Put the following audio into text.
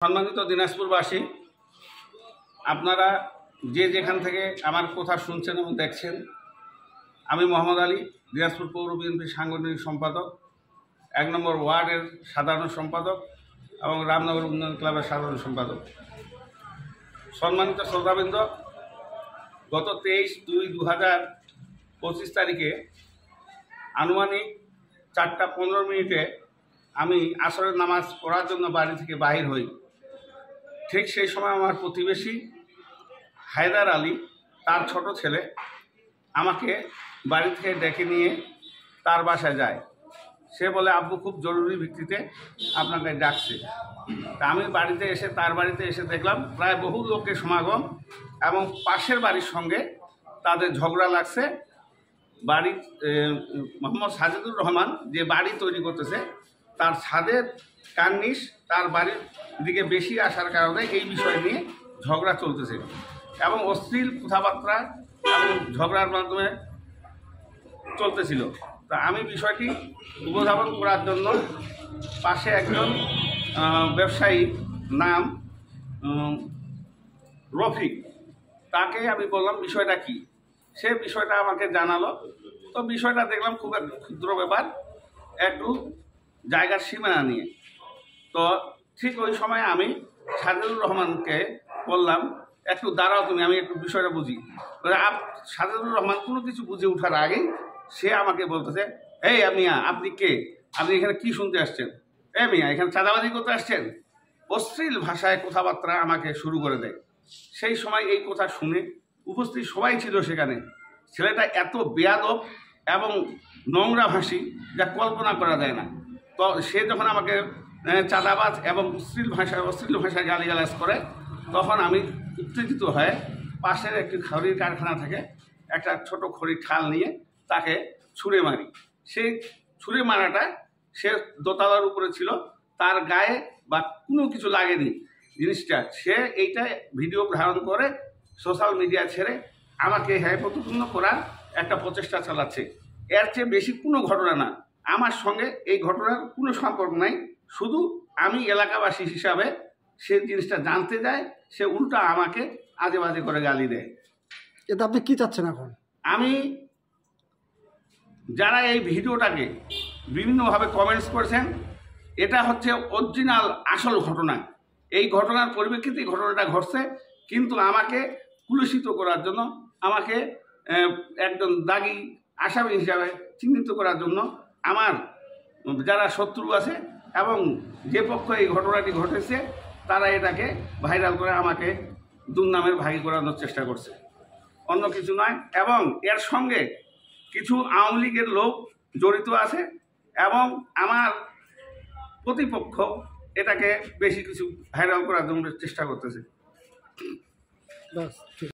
সম্মানিত দিনাজপুরবাসী, আপনারা যে যেখান থেকে আমার কথা শুনছেন এবং দেখছেন, আমি মোহাম্মদ আলী, দিনাজপুর পৌর বিএনপির সাংগঠনিক সম্পাদক, ১ নম্বর ওয়ার্ডের সাধারণ সম্পাদক এবং রামনগর উন্নয়ন ক্লাবের সাধারণ সম্পাদক। সম্মানিত শ্রোতাবৃন্দ, গত 23/2/2025 তারিখে আনুমানিক 4:15 আমি আসরের নামাজ পড়ার জন্য বাড়ি থেকে বাহির হই। ঠিক সেই সময় আমার প্রতিবেশী হায়দার আলী, তার ছোট ছেলে, আমাকে বাড়ি থেকে ডেকে নিয়ে তার বাসায় যায়। সে বলে, আব্বু খুব জরুরি ভিত্তিতে আপনাকে ডাকছে। তা আমি তার বাড়িতে এসে দেখলাম প্রায় বহু লোকের সমাগম এবং পাশের বাড়ির সঙ্গে তাদের ঝগড়া লাগছে। বাড়ি মোহাম্মদ সাজেদুর রহমান যে বাড়ি তৈরি করতেছে, তার ছাদের কার্নিশ তার বাড়ির দিকে বেশি আসার কারণে এই বিষয় নিয়ে ঝগড়া চলতেছে এবং অশ্লীল কথাবার্তা এবং ঝগড়ার মাধ্যমে চলতেছিল। তা আমি বিষয়টি উপস্থাপন করার জন্য পাশে একজন ব্যবসায়ী, নাম রফিক, তাকে আমি বললাম বিষয়টা কি। সে বিষয়টা আমাকে জানালো। তো বিষয়টা দেখলাম খুব একটা ক্ষুদ্র ব্যাপার, একটু জায়গার সীমানা নিয়ে। তো ঠিক ওই সময় আমি সাজেদুর রহমানকে বললাম, একটু দাঁড়াও তুমি, আমি একটু বিষয়টা বুঝি। সাজেদুর রহমান কোনো কিছু বুঝে ওঠার আগেই সে আমাকে বলতেছে, এই আপনি কে? আপনি এখানে কি শুনতে আসছেন? মিয়া, এখানে চাঁদাবাজি করতে আসছেন? অশ্লীল ভাষায় কথাবার্তা আমাকে শুরু করে দেয়। সেই সময় এই কথা শুনে উপস্থিত সবাই ছিল সেখানে। ছেলেটা এত বেয়াদব এবং নোংরা ভাষী যা কল্পনা করা যায় না। তো সে যখন আমাকে চাঁদাবাজ এবং অশ্লীল ভাষায় গালিগালাজ করে, তখন আমি উত্তেজিত হয়ে পাশের একটি খড়ির কারখানা থেকে একটা ছোট খড়ির ঠাল নিয়ে তাকে ছুঁড়ে মারি। সেই ছুঁড়ে মারাটা সে দোতলার উপরে ছিল, তার গায়ে বা কোনো কিছু লাগেনি জিনিসটা। সে এইটা ভিডিও ধারণ করে সোশ্যাল মিডিয়া ছেড়ে আমাকে প্রতিপন্ন করার একটা প্রচেষ্টা চালাচ্ছে। এর চেয়ে বেশি কোনো ঘটনা না। আমার সঙ্গে এই ঘটনার কোনো সম্পর্ক নাই। শুধু আমি এলাকাবাসী হিসাবে সে জিনিসটা জানতে যায়, সে উল্টা আমাকে আজে বাজে করে গালি দেয়। এটা আপনি কি চাচ্ছেন এখন? আমি যারা এই ভিডিওটাকে বিভিন্নভাবে কমেন্টস করেছেন, এটা হচ্ছে অরিজিনাল আসল ঘটনা। এই ঘটনার পরিপ্রেক্ষিতে ঘটনাটা ঘটছে, কিন্তু আমাকে কুলুষিত করার জন্য, আমাকে একজন দাগী আসামি হিসাবে চিহ্নিত করার জন্য আমার যারা শত্রু আছে এবং যে পক্ষ এই ঘটনাটি ঘটেছে, তারা এটাকে ভাইরাল করে আমাকে দুর্নামের ভাগী করানোর চেষ্টা করছে, অন্য কিছু নয়। এবং এর সঙ্গে কিছু আওয়ামী লীগের লোক জড়িত আছে এবং আমার প্রতিপক্ষ এটাকে বেশি কিছু ভাইরাল করার জন্য চেষ্টা করতেছে।